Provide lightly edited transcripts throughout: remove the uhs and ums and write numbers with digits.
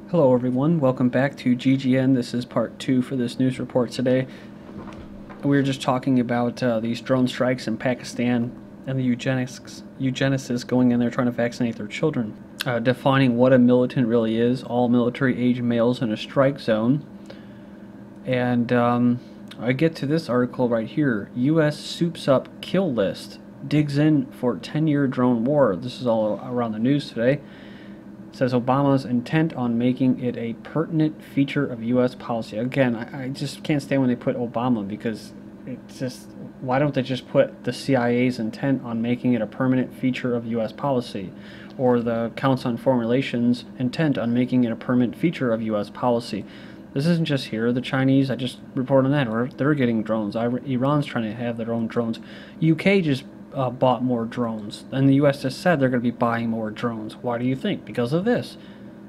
Hello everyone, welcome back to GGN. This is part 2 for this news report today. We were just talking about these drone strikes in Pakistan and the eugenicists going in there trying to vaccinate their children. Defining what a militant really is, all military-age males in a strike zone. And I get to this article right here. U.S. soups up kill list, digs in for 10-year drone war. This is all around the news today. Says Obama's intent on making it a pertinent feature of U.S. policy. Again, I just can't stand when they put Obama, because it's just, why don't they just put the CIA's intent on making it a permanent feature of U.S. policy, or the Council on Foreign Relations intent on making it a permanent feature of U.S. policy? This isn't just here. The Chinese, I just reported on that, or they're getting drones. Iran's trying to have their own drones. UK just bought more drones, and the U.S. just said they're going to be buying more drones. Why do you think? Because of this.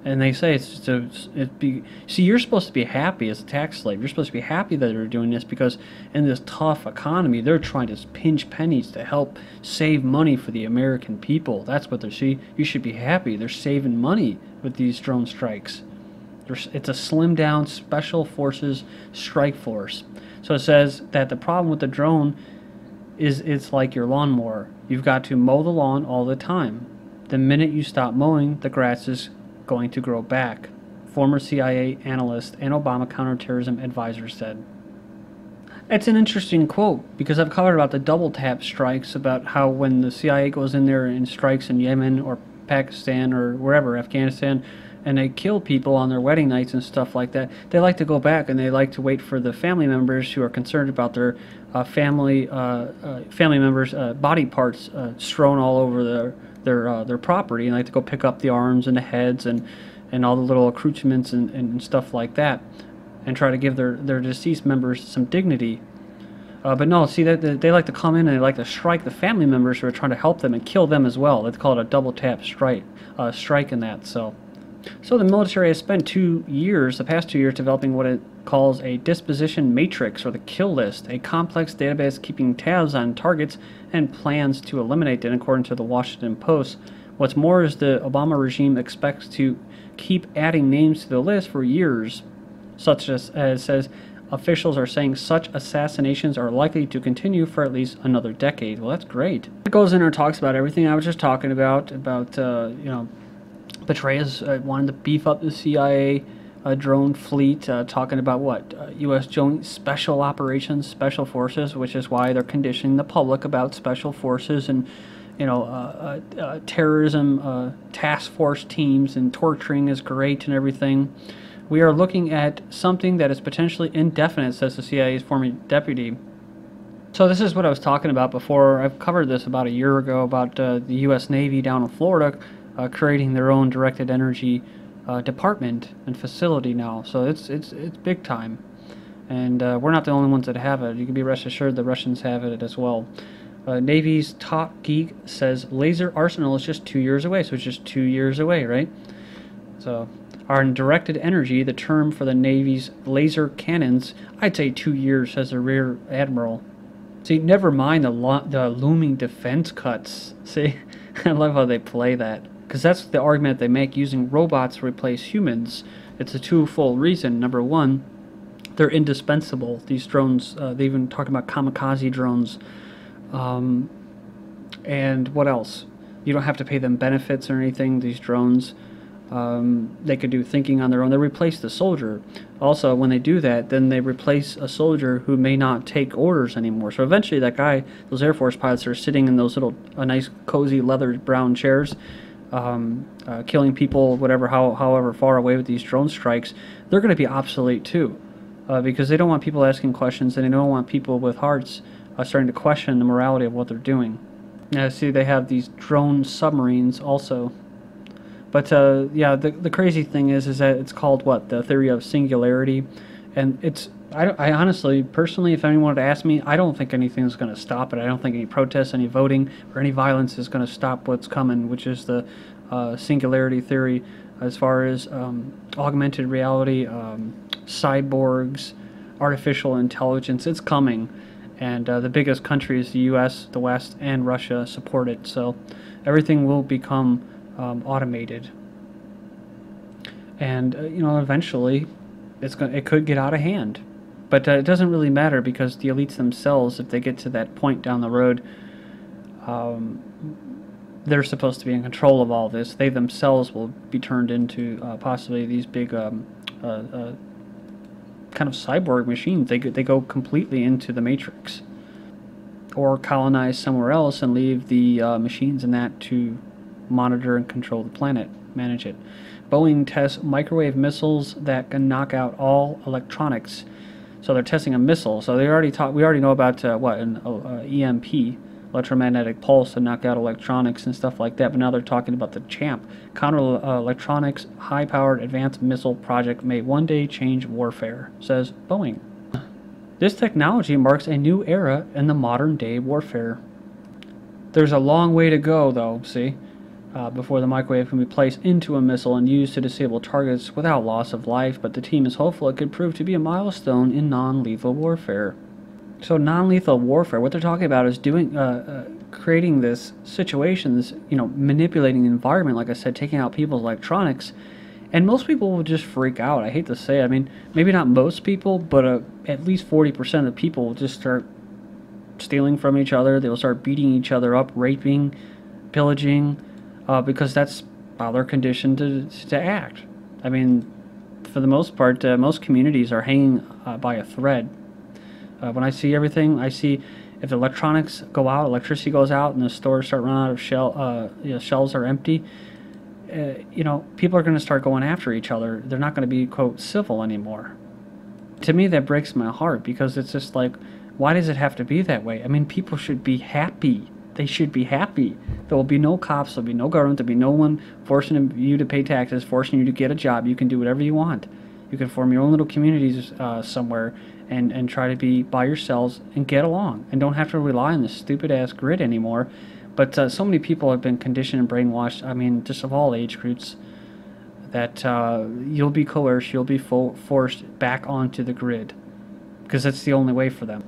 And they say see, you're supposed to be happy as a tax slave. You're supposed to be happy that they're doing this, because in this tough economy, they're trying to pinch pennies to help save money for the American people. That's what they're see. You should be happy. They're saving money with these drone strikes. It's a slimmed down special forces strike force. So it says that the problem with the drone is it's like your lawnmower. You've got to mow the lawn all the time. The minute you stop mowing, the grass is going to grow back. Former CIA analyst and Obama counterterrorism advisor said. It's an interesting quote, because I've covered about the double tap strikes, about how when the CIA goes in there and strikes in Yemen or Pakistan or wherever, Afghanistan, and they kill people on their wedding nights and stuff like that, they like to go back and they like to wait for the family members who are concerned about their family members' body parts strewn all over their property, and they like to go pick up the arms and the heads and all the little accoutrements and stuff like that, and try to give their deceased members some dignity. But no, see, they like to come in and they like to strike the family members who are trying to help them and kill them as well. They call it a double tap strike in that. So the military has spent the past 2 years, developing what it calls a disposition matrix, or the kill list, a complex database keeping tabs on targets and plans to eliminate them, according to the Washington Post. What's more is the Obama regime expects to keep adding names to the list for years, such as it says officials are saying such assassinations are likely to continue for at least another decade. Well, that's great. It goes in and talks about everything I was just talking about Petraeus wanted to beef up the CIA drone fleet, talking about what? U.S. Joint Special Operations, Special Forces, which is why they're conditioning the public about special forces and, terrorism task force teams, and torturing is great and everything. We are looking at something that is potentially indefinite, says the CIA's former deputy. So this is what I was talking about before. I've covered this about a year ago, about the U.S. Navy down in Florida creating their own directed energy department and facility now. So it's big time, and we're not the only ones that have it. You can be rest assured the Russians have it as well. Navy's top geek says laser arsenal is just 2 years away. So it's just 2 years away, right? So our directed energy, the term for the Navy's laser cannons, I'd say 2 years, says the Rear Admiral. See, never mind the looming defense cuts. See, I love how they play that, because that's the argument they make, using robots to replace humans. It's a twofold reason. Number one, they're indispensable. These drones, they even talk about kamikaze drones. And what else? You don't have to pay them benefits or anything, these drones. They could do thinking on their own. They replace the soldier. Also, when they do that, then they replace a soldier who may not take orders anymore. So eventually that guy, those Air Force pilots are sitting in those little nice cozy leather brown chairs, killing people, however far away with these drone strikes. They're going to be obsolete too, because they don't want people asking questions, and they don't want people with hearts starting to question the morality of what they're doing. Now, see, they have these drone submarines also. But yeah, the crazy thing is that it's called what? The theory of singularity, and I honestly, personally, if anyone wanted to ask me, I don't think anything's going to stop it. I don't think any protests, any voting, or any violence is going to stop what's coming, which is the singularity theory, as far as augmented reality, cyborgs, artificial intelligence. It's coming, and the biggest countries, the U.S., the West, and Russia, support it. So everything will become automated. And eventually, it could get out of hand. But it doesn't really matter, because the elites themselves, if they get to that point down the road, they're supposed to be in control of all this. They themselves will be turned into possibly these big kind of cyborg machines. They go completely into the Matrix, or colonize somewhere else and leave the machines in that to monitor and control the planet, manage it. Boeing tests microwave missiles that can knock out all electronics. So they're testing a missile. So we already know about an EMP, electromagnetic pulse, to knock out electronics and stuff like that. But now they're talking about the CHAMP, counter electronics high-powered advanced missile project may one day change warfare, says Boeing. This technology marks a new era in the modern-day warfare. There's a long way to go, though, before the microwave can be placed into a missile and used to disable targets without loss of life, but the team is hopeful it could prove to be a milestone in non-lethal warfare. So non-lethal warfare, what they're talking about is creating this situations, manipulating the environment, like I said, taking out people's electronics. And most people will just freak out. I hate to say it. I mean, maybe not most people, but at least 40% of people will just start stealing from each other. They'll start beating each other up, raping, pillaging, because that's how they're conditioned to act. I mean, for the most part, most communities are hanging by a thread. When I see everything, I see if electronics go out, electricity goes out, and the stores start running out of shelves are empty. People are going to start going after each other. They're not going to be, quote, civil anymore. To me, that breaks my heart, because it's just like, why does it have to be that way? I mean, people should be happy. They should be happy. There will be no cops. There will be no government. There will be no one forcing you to pay taxes, forcing you to get a job. You can do whatever you want. You can form your own little communities somewhere and try to be by yourselves and get along, and don't have to rely on this stupid-ass grid anymore. But so many people have been conditioned and brainwashed, I mean, just of all age groups, that you'll be coerced, you'll be forced back onto the grid, because that's the only way for them.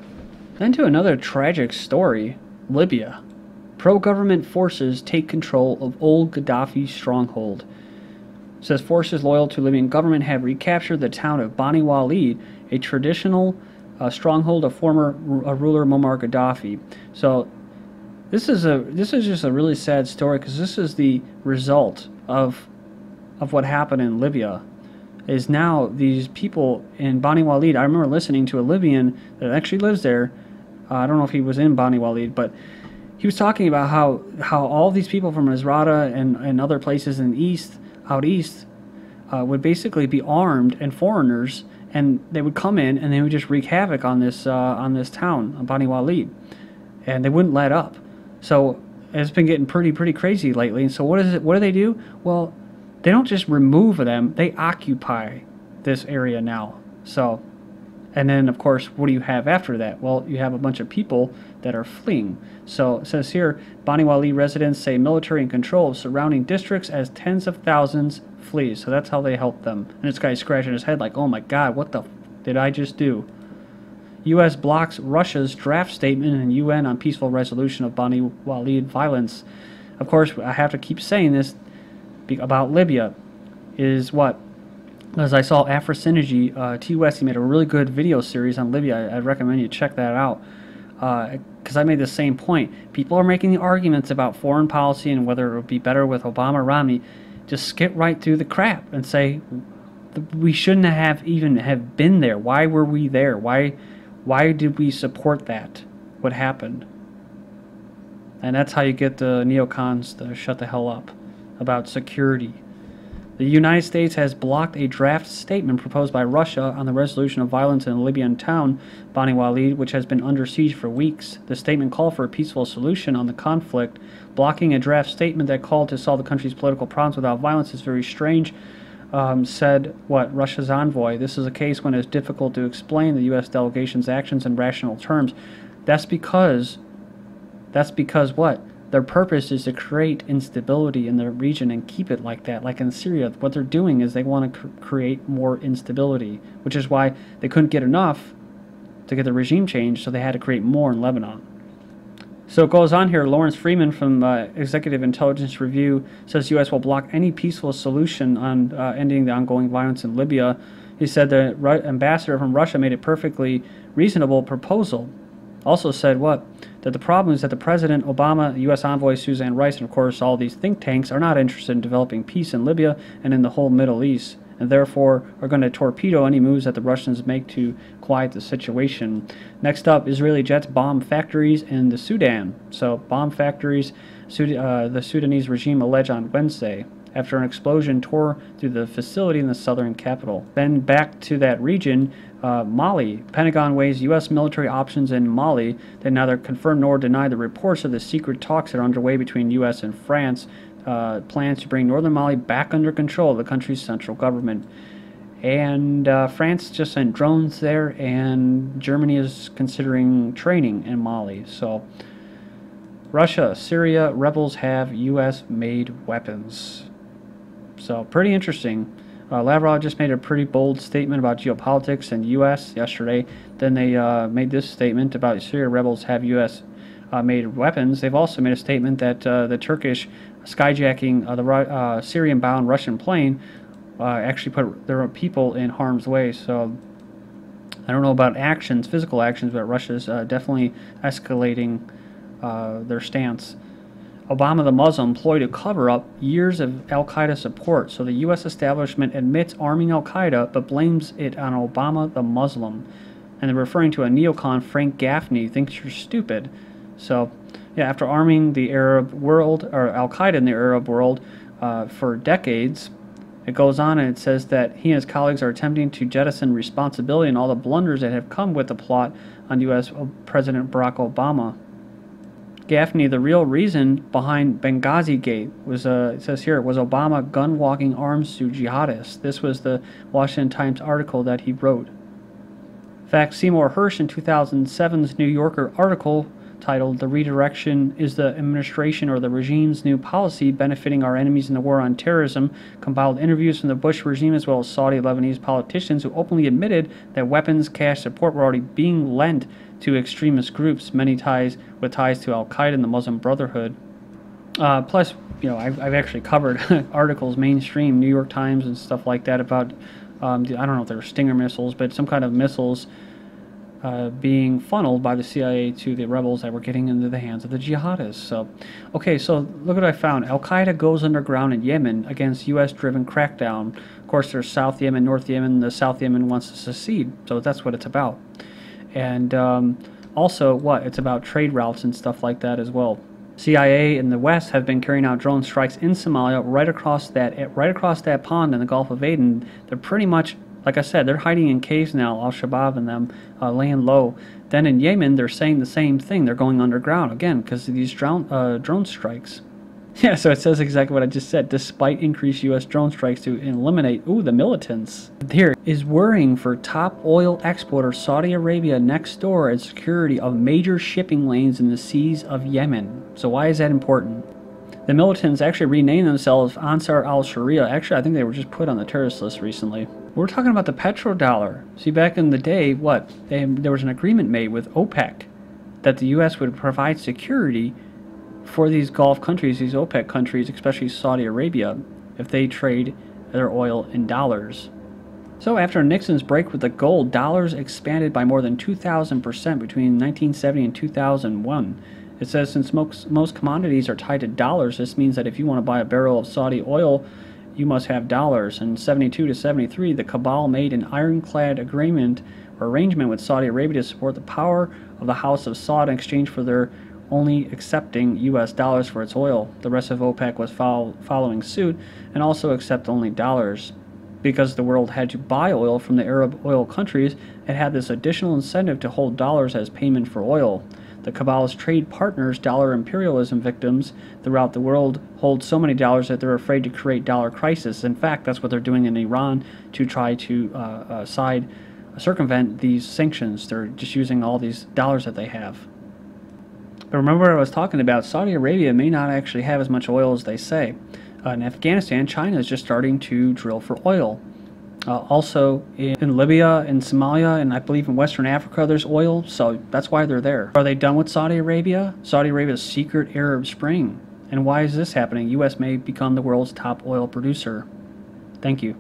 Then to another tragic story, Libya. Pro-government forces take control of old Gaddafi stronghold. It says forces loyal to Libyan government have recaptured the town of Bani Walid, a traditional stronghold of former ruler Muammar Gaddafi. So this is just a really sad story, because this is the result of what happened in Libya. Is now these people in Bani Walid. I remember listening to a Libyan that actually lives there. I don't know if he was in Bani Walid, but he was talking about how all these people from S.Arabia and other places in out east would basically be armed and foreigners, and they would come in and they would just wreak havoc on this town, on Bani Walid, and they wouldn't let up. So it's been getting pretty crazy lately. And so what do they do? Well, they don't just remove them; they occupy this area now. So, and then of course, what do you have after that? Well, you have a bunch of people that are fleeing. So it says here, Bani Walid residents say military in control of surrounding districts as tens of thousands flee. So that's how they help them. And this guy's scratching his head like, oh my God, what the did I just do? U.S. blocks Russia's draft statement in UN on peaceful resolution of Bani Walid violence. Of course, I have to keep saying this about Libya, is what? As I saw AfroSynergy, T. West, he made a really good video series on Libya. I'd recommend you check that out. Because I made the same point. People are making the arguments about foreign policy and whether it would be better with Obama or Romney. Just skip right through the crap and say, we shouldn't have even have been there. Why were we there? Why did we support that? What happened? And that's how you get the neocons to shut the hell up about security. The United States has blocked a draft statement proposed by Russia on the resolution of violence in the Libyan town, Bani Walid, which has been under siege for weeks. The statement called for a peaceful solution on the conflict. Blocking a draft statement that called to solve the country's political problems without violence is very strange, said Russia's envoy. This is a case when it's difficult to explain the U.S. delegation's actions in rational terms. That's because what? Their purpose is to create instability in the region and keep it like that. Like in Syria, what they're doing is they want to create more instability, which is why they couldn't get enough to get the regime changed, so they had to create more in Lebanon. So it goes on here. Lawrence Freeman from Executive Intelligence Review says U.S. will block any peaceful solution on ending the ongoing violence in Libya. He said the ambassador from Russia made a perfectly reasonable proposal. Also said what? That the problem is that the President, Obama, U.S. envoy Suzanne Rice, and of course all these think tanks are not interested in developing peace in Libya and in the whole Middle East, and therefore are going to torpedo any moves that the Russians make to quiet the situation. Next up, Israeli jets bomb factories in the Sudan. So bomb factories, the Sudanese regime alleged on Wednesday, after an explosion tore through the facility in the southern capital. Then back to that region, Mali. Pentagon weighs U.S. military options in Mali. They neither confirm nor deny the reports of the secret talks that are underway between U.S. and France, plans to bring northern Mali back under control of the country's central government. And France just sent drones there, and Germany is considering training in Mali. So Russia, Syria, rebels have U.S.-made weapons. So pretty interesting. Lavrov just made a pretty bold statement about geopolitics and U.S. yesterday. Then they made this statement about Syria rebels have U.S. made weapons. They've also made a statement that the Turkish skyjacking the Syrian-bound Russian plane actually put their people in harm's way. So I don't know about actions, physical actions, but Russia's definitely escalating their stance. Obama the Muslim ploy to cover up years of al-Qaeda support. So the U.S. establishment admits arming al-Qaeda, but blames it on Obama the Muslim. And they're referring to a neocon, Frank Gaffney, thinks you're stupid. So, yeah, after arming the Arab world, or al-Qaeda in the Arab world, for decades, it goes on and it says that he and his colleagues are attempting to jettison responsibility and all the blunders that have come with the plot on U.S. President Barack Obama. Gaffney, the real reason behind Benghazi Gate was, it says here, was Obama gun-walking arms to jihadists. This was the Washington Times article that he wrote. In fact, Seymour Hersh in 2007's New Yorker article titled "The Redirection is the Administration or the Regime's New Policy Benefiting Our Enemies in the War on Terrorism" compiled interviews from the Bush regime as well as Saudi Lebanese politicians who openly admitted that weapons, cash support were already being lent to extremist groups, many with ties to Al-Qaeda and the Muslim Brotherhood. Plus, you know, I've actually covered articles, mainstream, New York Times and stuff like that about, I don't know if they were Stinger missiles, but some kind of missiles being funneled by the CIA to the rebels that were getting into the hands of the jihadists. So, okay, so look what I found. Al-Qaeda goes underground in Yemen against U.S.-driven crackdown. Of course, there's South Yemen, North Yemen. The South Yemen wants to secede, so that's what it's about. And also, what? It's about trade routes and stuff like that as well. CIA in the West have been carrying out drone strikes in Somalia right across that pond in the Gulf of Aden. They're pretty much, like I said, they're hiding in caves now, Al-Shabaab and them, laying low. Then in Yemen, they're saying the same thing. They're going underground, again, because of these drone strikes. Yeah, so it says exactly what I just said. Despite increased U.S. drone strikes to eliminate, the militants. Here is worrying for top oil exporter Saudi Arabia next door and security of major shipping lanes in the seas of Yemen. So why is that important? The militants actually renamed themselves Ansar al-Sharia. Actually, I think they were just put on the terrorist list recently. We're talking about the PetroDollar. See, back in the day, there was an agreement made with OPEC that the U.S. would provide security for these Gulf countries, these OPEC countries, especially Saudi Arabia, if they trade their oil in dollars. So after Nixon's break with the gold, dollars expanded by more than 2,000% between 1970 and 2001. It says since most commodities are tied to dollars, this means that if you want to buy a barrel of Saudi oil, you must have dollars. In 72 to 73, the cabal made an ironclad agreement or arrangement with Saudi Arabia to support the power of the House of Saud in exchange for their only accepting U.S. dollars for its oil. The rest of OPEC was following suit and also accept only dollars. Because the world had to buy oil from the Arab oil countries, it had this additional incentive to hold dollars as payment for oil. The cabal's trade partners, dollar imperialism victims throughout the world, hold so many dollars that they're afraid to create dollar crisis. In fact, that's what they're doing in Iran to try to circumvent these sanctions. They're just using all these dollars that they have. But remember what I was talking about, Saudi Arabia may not actually have as much oil as they say. In Afghanistan, China is just starting to drill for oil. Also in Libya and Somalia and I believe in Western Africa there's oil, so that's why they're there. Are they done with Saudi Arabia? Saudi Arabia's secret Arab Spring. And why is this happening? U.S. may become the world's top oil producer. Thank you.